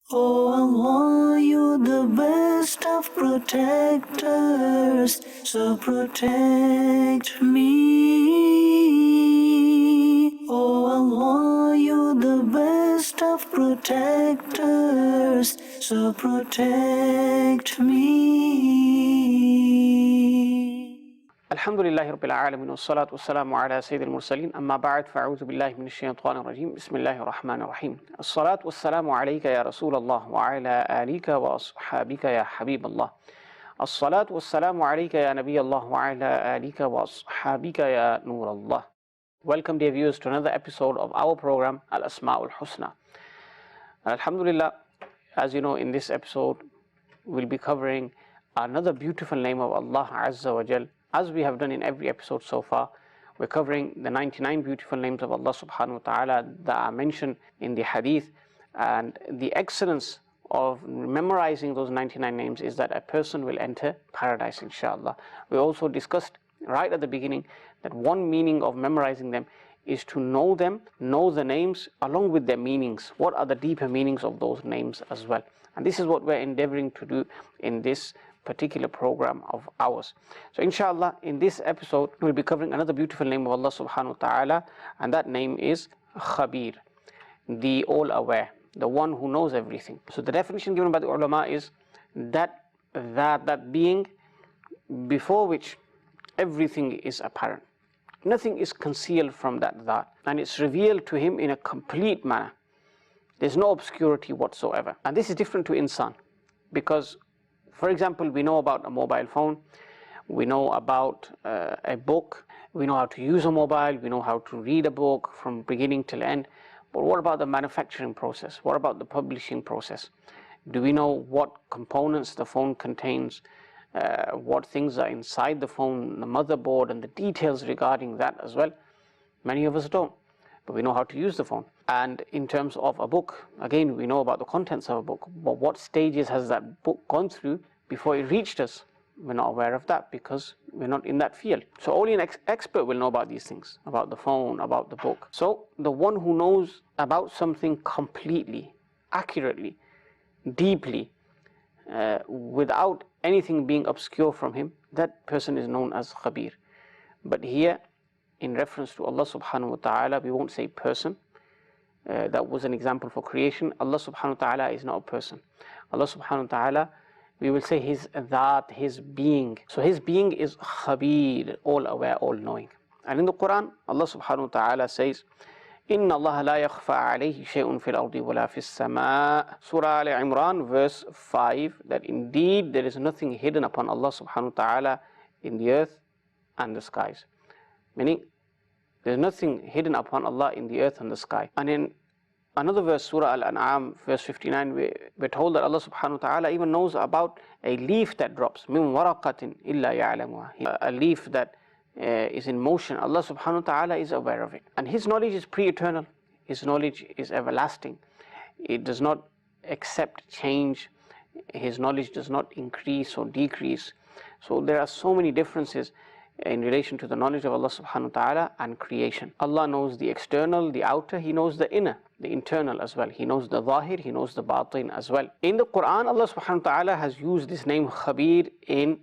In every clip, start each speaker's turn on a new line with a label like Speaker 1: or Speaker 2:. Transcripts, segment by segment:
Speaker 1: Oh Allah, you're the best of protectors, so protect me. Oh Allah, you're the best of protectors, so protect me.
Speaker 2: الحمد لله رب العالمين والصلاة والسلام على سيد المرسلين أما بعد فأعوذ بالله من الشيطان الرجيم بسم الله الرحمن الرحيم الصلاة والسلام عليك يا رسول الله وعلى آلك وأصحابك يا حبيب الله الصلاة والسلام عليك يا نبي الله وعلى آلك وأصحابك يا نور الله. Welcome dear viewers to another episode of our program Al-Asma'ul Husna. Alhamdulillah, as you know, in this episode we'll be covering another beautiful name of Allah'Azzoujal. As we have done in every episode so far, we're covering the 99 beautiful names of Allah subhanahu wa ta'ala that are mentioned in the hadith. And the excellence of memorizing those 99 names is that a person will enter paradise, inshallah. We also discussed right at the beginning that one meaning of memorizing them is to know them, know the names along with their meanings. What are the deeper meanings of those names as well? And this is what we're endeavoring to do in this particular program of ours. So inshallah, in this episode we'll be covering another beautiful name of Allah subhanahu wa ta'ala, and that name is Khabir, the all-aware, the one who knows everything. So the definition given by the ulama is that being before which everything is apparent. Nothing is concealed from that, and it's revealed to him in a complete manner. There's no obscurity whatsoever. And this is different to insan, because for example, we know about a mobile phone, we know about a book, we know how to use a mobile, we know how to read a book from beginning till end. But what about the manufacturing process? What about the publishing process? Do we know what components the phone contains, what things are inside the phone, the motherboard, and the details regarding that as well? Many of us don't, but we know how to use the phone. And in terms of a book, again, we know about the contents of a book, but what stages has that book gone through before it reached us? We're not aware of that because we're not in that field. So only an expert will know about these things, about the phone, about the book. So the one who knows about something completely, accurately, deeply, without anything being obscure from him, that person is known as Khabir. But here, in reference to Allah subhanahu wa ta'ala, we won't say person. That was an example for creation. Allah subhanahu wa ta'ala is not a person. Allah subhanahu wa ta'ala, we will say his that, his being. So his being is Khabir, all aware, all knowing. And in the Quran, Allah subhanahu wa ta'ala says, Inna Allah la yakhfa alayhi shay'un fil ardi wala fis sama'. Surah Al-Imran verse 5, that indeed there is nothing hidden upon Allah subhanahu wa ta'ala in the earth and the skies. Meaning, there's nothing hidden upon Allah in the earth and the sky. And in another verse, Surah Al-An'am, verse 59, we're told that Allah subhanahu wa ta'ala even knows about a leaf that drops. مِن وَرَقَةٍ إِلَّا يَعْلَمُهَا. A leaf that is in motion. Allah subhanahu wa ta'ala is aware of it. And His knowledge is pre-eternal. His knowledge is everlasting. It does not accept change. His knowledge does not increase or decrease. So there are so many differences in relation to the knowledge of Allah subhanahu wa ta'ala and creation. Allah knows the external, the outer, He knows the inner, the internal as well. He knows the zahir, He knows the batin as well. In the Quran, Allah subhanahu wa ta'ala has used this name Khabir in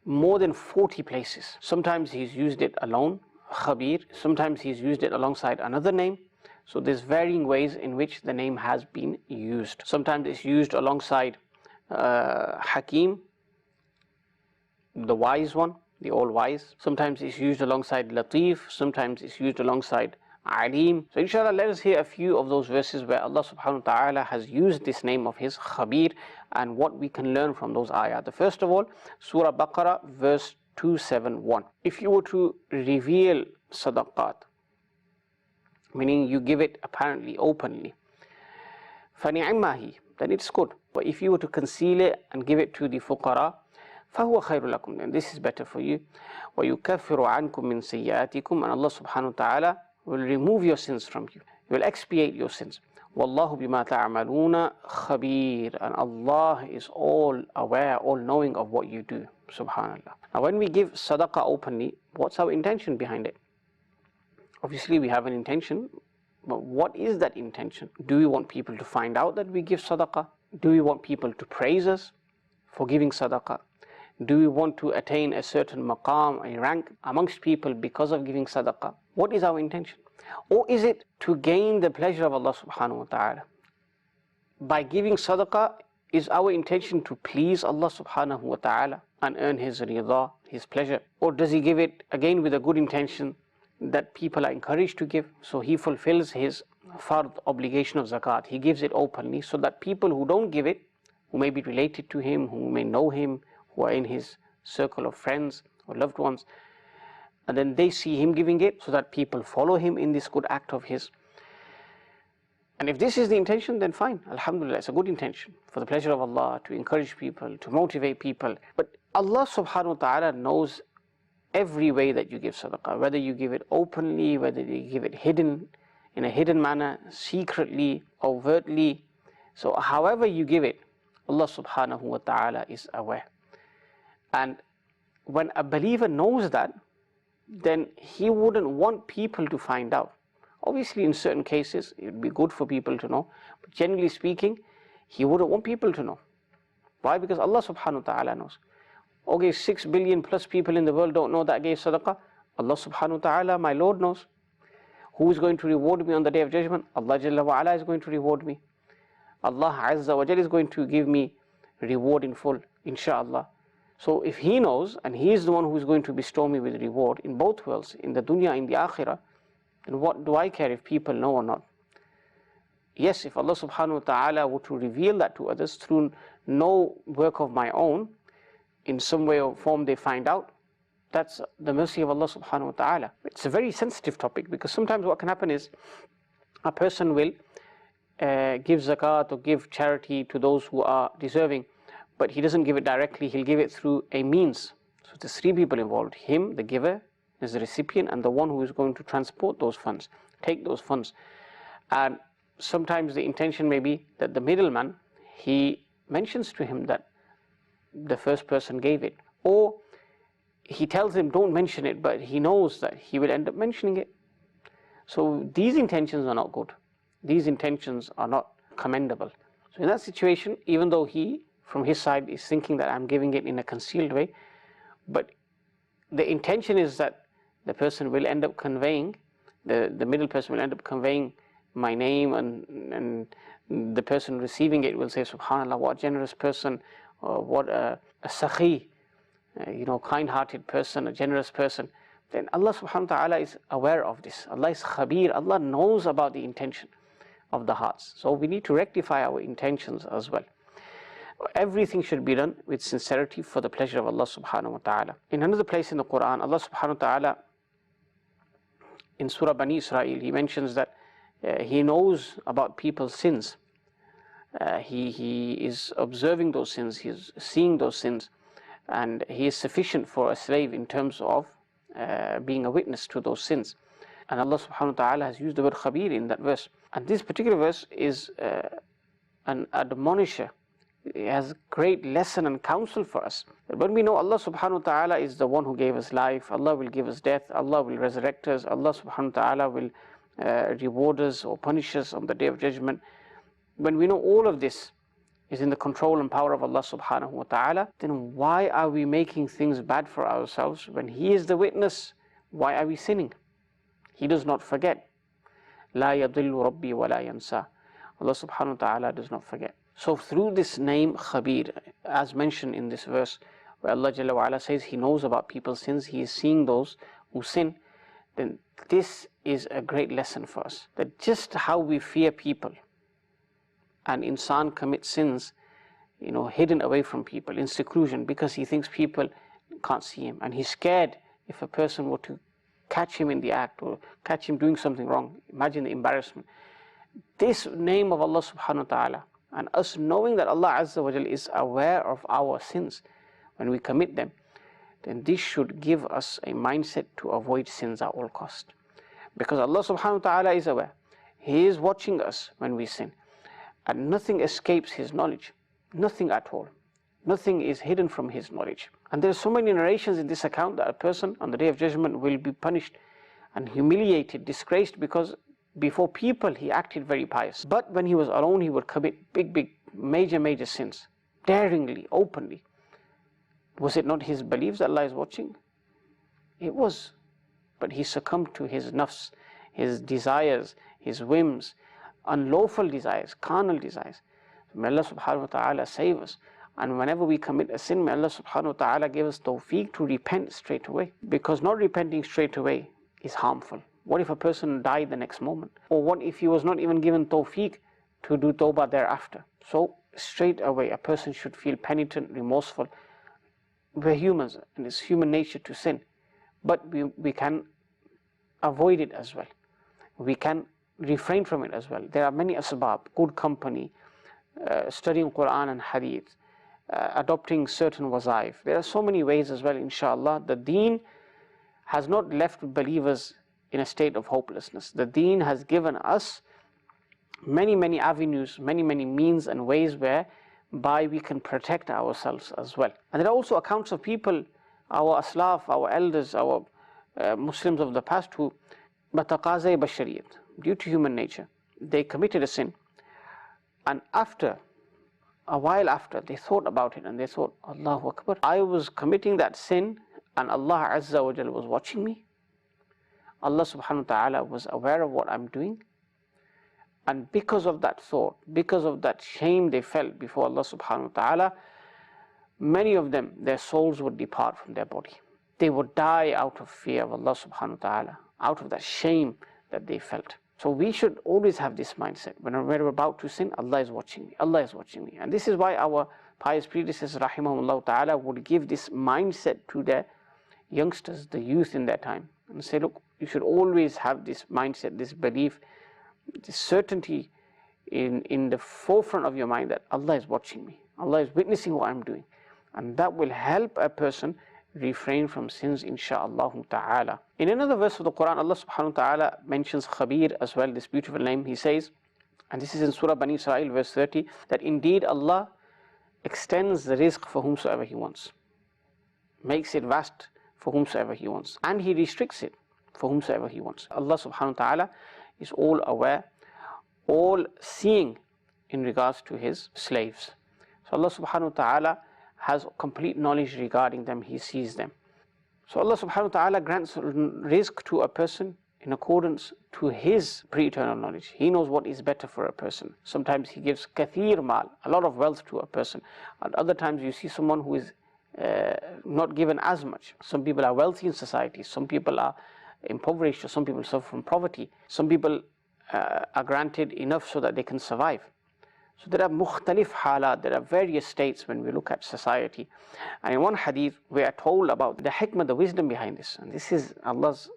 Speaker 2: more than 40 places. Sometimes He's used it alone, Khabir. Sometimes He's used it alongside another name. So there's varying ways in which the name has been used. Sometimes it's used alongside Hakim, the wise one, the all-wise. Sometimes it's used alongside Latif. Sometimes it's used alongside Alim. So inshallah, let us hear a few of those verses where Allah subhanahu wa ta'ala has used this name of His Khabir and what we can learn from those ayat. The first of all, Surah Baqarah verse 271. If you were to reveal sadaqat, meaning you give it apparently, openly, فَنِعِمَّا هِي, then it's good. But if you were to conceal it and give it to the fuqara, فَهُوَ خَيْرٌ لَكُمْ, then this is better for you. وَيُكَفِّرُ عَنْكُم مِّن سَيِّئَاتِكُمْ, and Allah subhanahu wa ta'ala will remove your sins from you. He will expiate your sins. وَاللَّهُ بِمَا تَعْمَلُونَ خَبِيرٌ, and Allah is all aware, all knowing of what you do. Subhanallah. Now when we give sadaqah openly, what's our intention behind it? Obviously we have an intention But what is that intention? Do we want people to find out that we give sadaqah? Do we want people to praise us for giving sadaqah? Do we want to attain a certain maqam, a rank amongst people because of giving sadaqah? What is our intention? Or is it to gain the pleasure of Allah subhanahu wa ta'ala? By giving sadaqah, is our intention to please Allah subhanahu wa ta'ala and earn His rida, His pleasure? Or does he give it again with a good intention that people are encouraged to give? So he fulfills his fard obligation of zakat. He gives it openly so that people who don't give it, who may be related to him, who may know him, who are in his circle of friends or loved ones, and then they see him giving it so that people follow him in this good act of his. And if this is the intention, then fine, alhamdulillah, it's a good intention for the pleasure of Allah, to encourage people, to motivate people. But Allah subhanahu wa ta'ala knows every way that you give sadaqah, whether you give it openly, whether you give it hidden, in a hidden manner, secretly, overtly. So however you give it, Allah subhanahu wa ta'ala is aware. And when a believer knows that, then he wouldn't want people to find out. Obviously, in certain cases, it would be good for people to know. But generally speaking, he wouldn't want people to know. Why? Because Allah subhanahu wa ta'ala knows. Okay, 6 billion plus people in the world don't know that I gave sadaqah. Allah subhanahu wa ta'ala, my Lord, knows. Who is going to reward me on the Day of Judgment? Allah Jalla wa Ala is going to reward me. Allah'Azzoujal is going to give me reward in full, inshaAllah. So if He knows, and He is the one who is going to bestow me with reward in both worlds, in the dunya, in the akhirah, then what do I care if people know or not? Yes, if Allah subhanahu wa ta'ala were to reveal that to others through no work of my own, in some way or form they find out, that's the mercy of Allah subhanahu wa ta'ala. It's a very sensitive topic, because sometimes what can happen is a person will give zakat or give charity to those who are deserving, but he doesn't give it directly, he'll give it through a means. So there's 3 people involved: him, the giver, is the recipient, and the one who is going to transport those funds, take those funds. And sometimes the intention may be that the middleman, he mentions to him that the first person gave it, or he tells him don't mention it, but he knows that he will end up mentioning it. So these intentions are not good. These intentions are not commendable. So in that situation, even though he from his side is thinking that I'm giving it in a concealed way, but the intention is that the person will end up conveying, the middle person will end up conveying my name, and the person receiving it will say, subhanallah, what a generous person, or what a sakhi, kind-hearted person, a generous person. Then Allah subhanahu wa ta'ala is aware of this. Allah is Khabir. Allah knows about the intention of the hearts. So we need to rectify our intentions as well. Everything should be done with sincerity for the pleasure of Allah subhanahu wa ta'ala. In another place in the Quran, Allah subhanahu wa ta'ala, in Surah Bani Israel, He mentions that He knows about people's sins. He is observing those sins, He is seeing those sins, and He is sufficient for a slave in terms of being a witness to those sins. And Allah subhanahu wa ta'ala has used the word Khabir in that verse. And this particular verse is an admonisher. It has great lesson and counsel for us. When we know Allah subhanahu wa ta'ala is the one who gave us life, Allah will give us death, Allah will resurrect us, Allah subhanahu wa ta'ala will reward us or punish us on the Day of Judgment. When we know all of this is in the control and power of Allah subhanahu wa ta'ala, then why are we making things bad for ourselves? When He is the witness, why are we sinning? He does not forget. La yadillu rabbi wa la yansa. Allah subhanahu wa ta'ala does not forget. So through this name Khabir, as mentioned in this verse, where Allah Jalla wa Ala says He knows about people's sins, He is seeing those who sin, then this is a great lesson for us. That just how we fear people, and insan commits sins, hidden away from people, in seclusion, because he thinks people can't see him. And he's scared if a person were to catch him in the act, or catch him doing something wrong. Imagine the embarrassment. This name of Allah subhanahu wa ta'ala, and us knowing that Allah'Azzoujal is aware of our sins when we commit them, then this should give us a mindset to avoid sins at all cost. Because Allah subhanahu wa ta'ala is aware. He is watching us when we sin. And nothing escapes His knowledge. Nothing at all. Nothing is hidden from His knowledge. And there are so many narrations in this account that a person on the Day of Judgment will be punished and humiliated, disgraced, because before people he acted very pious, but when he was alone he would commit big major sins, daringly, openly. Was it not his beliefs that Allah is watching? It was. But he succumbed to his nafs, his desires, his whims, unlawful desires, carnal desires. May Allah subhanahu wa ta'ala save us. And whenever we commit a sin, may Allah subhanahu wa ta'ala give us tawfiq to repent straight away. Because not repenting straight away is harmful. What if a person died the next moment? Or what if he was not even given tawfiq to do tawbah thereafter? So straight away a person should feel penitent, remorseful. We're humans and it's human nature to sin. But we can avoid it as well. We can refrain from it as well. There are many asbab: good company, studying Quran and Hadith, adopting certain wazaif. There are so many ways as well, inshallah. The deen has not left believers in a state of hopelessness. The deen has given us many avenues, many means and ways whereby we can protect ourselves as well. And there are also accounts of people, our aslaf, our elders, our Muslims of the past, who mataqazay bashariyat, due to human nature, they committed a sin, and a while after they thought about it and they thought, Allahu Akbar, I was committing that sin and Allah'Azzoujal was watching me. Allah subhanahu wa ta'ala was aware of what I'm doing. And because of that thought, because of that shame they felt before Allah subhanahu wa ta'ala, many of them, their souls would depart from their body. They would die out of fear of Allah subhanahu wa ta'ala, out of that shame that they felt. So we should always have this mindset. When we're about to sin, Allah is watching me, Allah is watching me. And this is why our pious predecessors, rahimahumullah ta'ala, would give this mindset to their youngsters, the youth in that time, and say, look, you should always have this mindset, this belief, this certainty in the forefront of your mind that Allah is watching me, Allah is witnessing what I'm doing. And that will help a person refrain from sins, insha'Allah ta'ala. In another verse of the Quran, Allah subhanahu wa ta'ala mentions Khabir as well, this beautiful name. He says, and this is in Surah Bani Israel, verse 30, that indeed Allah extends the rizq for whomsoever He wants, makes it vast for whomsoever He wants, and He restricts it for whomsoever He wants. Allah subhanahu wa ta'ala is all aware, all seeing in regards to His slaves. So Allah subhanahu wa ta'ala has complete knowledge regarding them. He sees them. So Allah subhanahu wa ta'ala grants rizq to a person in accordance to His pre-eternal knowledge. He knows what is better for a person. Sometimes He gives kathir mal, a lot of wealth to a person. At other times you see someone who is not given as much. Some people are wealthy in society, some people are impoverished, or some people suffer from poverty. Some people are granted enough so that they can survive. So there are mukhtalif halat, there are various states when we look at society. And in one hadith we are told about the hikmah, the wisdom behind this. And this is Allah's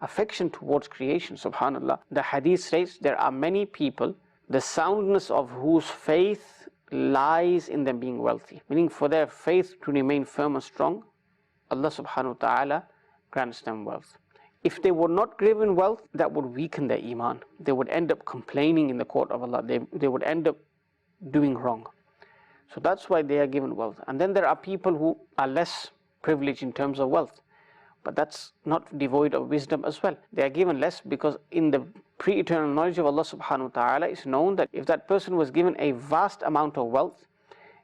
Speaker 2: affection towards creation, subhanallah. The hadith states there are many people, the soundness of whose faith lies in them being wealthy. Meaning for their faith to remain firm and strong, Allah subhanahu wa ta'ala grants them wealth. If they were not given wealth, that would weaken their iman. They would end up complaining in the court of Allah. They would end up doing wrong. So that's why they are given wealth. And then there are people who are less privileged in terms of wealth, but that's not devoid of wisdom as well. They are given less because in the pre-eternal knowledge of Allah subhanahu wa ta'ala it's known that if that person was given a vast amount of wealth,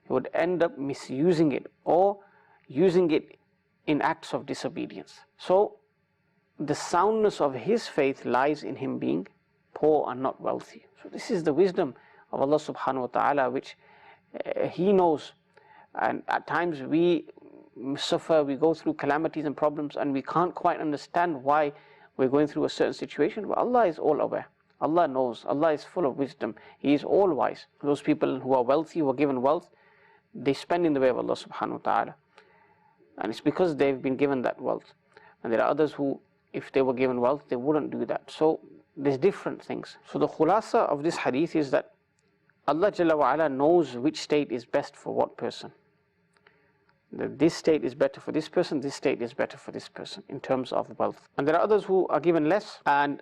Speaker 2: he would end up misusing it or using it in acts of disobedience. So the soundness of his faith lies in him being poor and not wealthy. So this is the wisdom of Allah subhanahu wa ta'ala, which He knows. And at times we suffer, we go through calamities and problems, and we can't quite understand why we're going through a certain situation. But Allah is all aware. Allah knows. Allah is full of wisdom. He is all wise. Those people who are wealthy, who are given wealth, they spend in the way of Allah subhanahu wa ta'ala. And it's because they've been given that wealth. And there are others who, if they were given wealth, they wouldn't do that. So there's different things. So the khulasa of this hadith is that Allah Jalla wa Ala knows which state is best for what person. This state is better for this person, this state is better for this person in terms of wealth. And there are others who are given less, and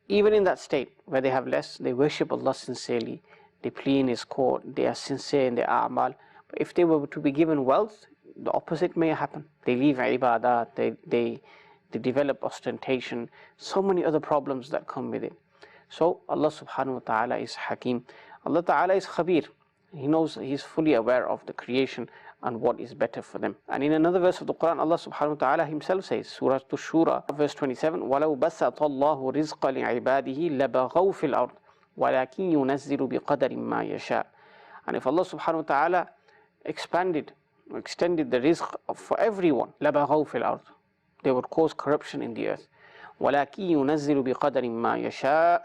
Speaker 2: even in that state where they have less, they worship Allah sincerely, they plea in His court, they are sincere in their a'mal. But if they were to be given wealth, the opposite may happen. They leave ibadah, they develop ostentation, so many other problems that come with it. So Allah subhanahu wa ta'ala is Hakim. Allah ta'ala is Khabir. He knows, He is fully aware of the creation and what is better for them. And in another verse of the Quran, Allah subhanahu wa ta'ala Himself says, Surah Shura, verse 27, وَلَوْ بَسَطَ اللَّهُ رِزْقَ لِعِبَادِهِ لَبَغَوْا فِي الْأَرْضِ وَلَكِنْ يُنَزِّلُ بِقَدَرٍ مَا يَشَاءُ. And if Allah subhanahu wa ta'ala extended the rizq for everyone, لَبَغَوْا فِي الْأَرْضِ, they would cause corruption in the earth. وَلَكِنْ يُنَزِّلُ بِقَدَرٍ مَا يَشَاءُ.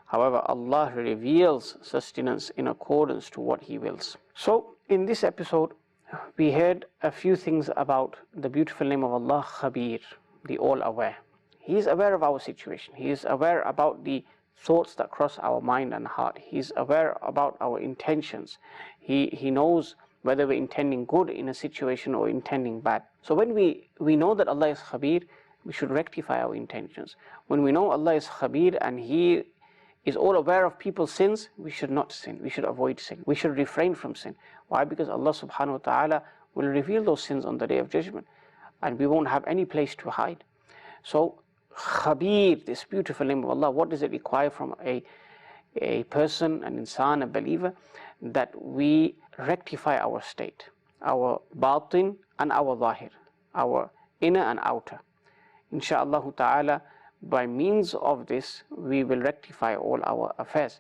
Speaker 2: However, Allah reveals sustenance in accordance to what He wills. So, in this episode, we heard a few things about the beautiful name of Allah, Khabir, the All-Aware. He is aware of our situation. He is aware about the thoughts that cross our mind and heart. He is aware about our intentions. He knows whether we're intending good in a situation or intending bad. So when we know that Allah is Khabir, we should rectify our intentions. When we know Allah is Khabir and He is all aware of people's sins, we should not sin. We should avoid sin. We should refrain from sin. Why? Because Allah subhanahu wa ta'ala will reveal those sins on the Day of Judgment, and we won't have any place to hide. So Khabir, this beautiful name of Allah, what does it require from a person, an insan, a believer? That we rectify our state, our batin and our zahir, our inner and outer. Insha'Allah ta'ala, by means of this, we will rectify all our affairs.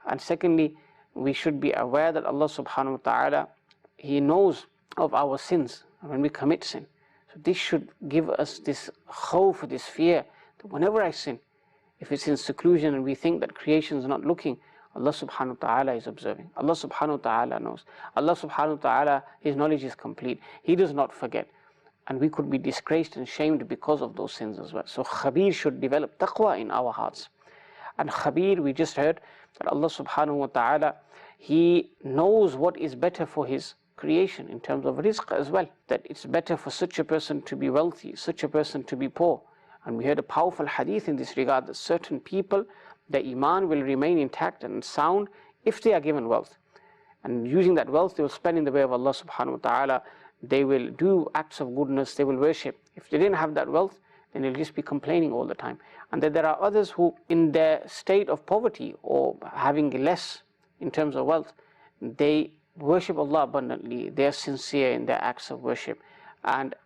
Speaker 2: And secondly, we should be aware that Allah subhanahu wa ta'ala, He knows of our sins when we commit sin. So this should give us this khawf, this fear, that whenever I sin, if it's in seclusion and we think that creation is not looking, Allah subhanahu wa ta'ala is observing. Allah subhanahu wa ta'ala knows. Allah subhanahu wa ta'ala, His knowledge is complete. He does not forget. And we could be disgraced and shamed because of those sins as well. So Khabir should develop taqwa in our hearts. And Khabir, we just heard that Allah subhanahu wa ta'ala, He knows what is better for His creation in terms of rizq as well. That it's better for such a person to be wealthy, such a person to be poor. And we heard a powerful hadith in this regard, that certain people, their iman will remain intact and sound if they are given wealth. And using that wealth, they will spend in the way of Allah subhanahu wa ta'ala. They will do acts of goodness, they will worship. If they didn't have that wealth, then they'll just be complaining all the time. And then there are others who, in their state of poverty or having less in terms of wealth, they worship Allah abundantly, they are sincere in their acts of worship, and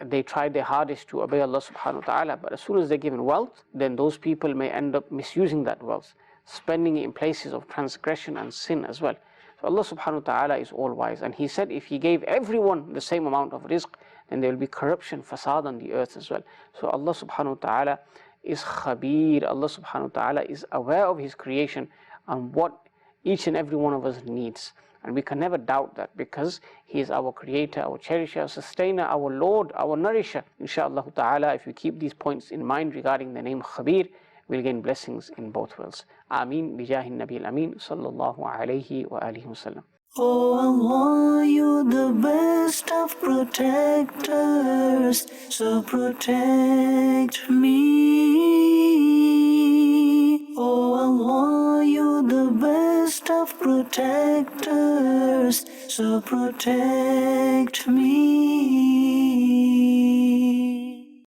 Speaker 2: they try their hardest to obey Allah subhanahu wa ta'ala. But as soon as they're given wealth, then those people may end up misusing that wealth, spending it in places of transgression and sin as well. So Allah subhanahu wa ta'ala is all wise, and He said if He gave everyone the same amount of rizq, then there will be corruption, fasad on the earth as well. So Allah subhanahu wa ta'ala is Khabir. Allah subhanahu wa ta'ala is aware of His creation and what each and every one of us needs. And we can never doubt that, because He is our creator, our cherisher, our sustainer, our Lord, our nourisher. Insha'Allah ta'ala, if we keep these points in mind regarding the name Khabir, we'll gain blessings in both worlds. Ameen. Bijahin Nabi al-Amin. Sallallahu alayhi wa alihi wa sallam.
Speaker 1: Oh Allah, You the best of protectors, so protect me. Oh Allah, You the best of protectors, so protect me.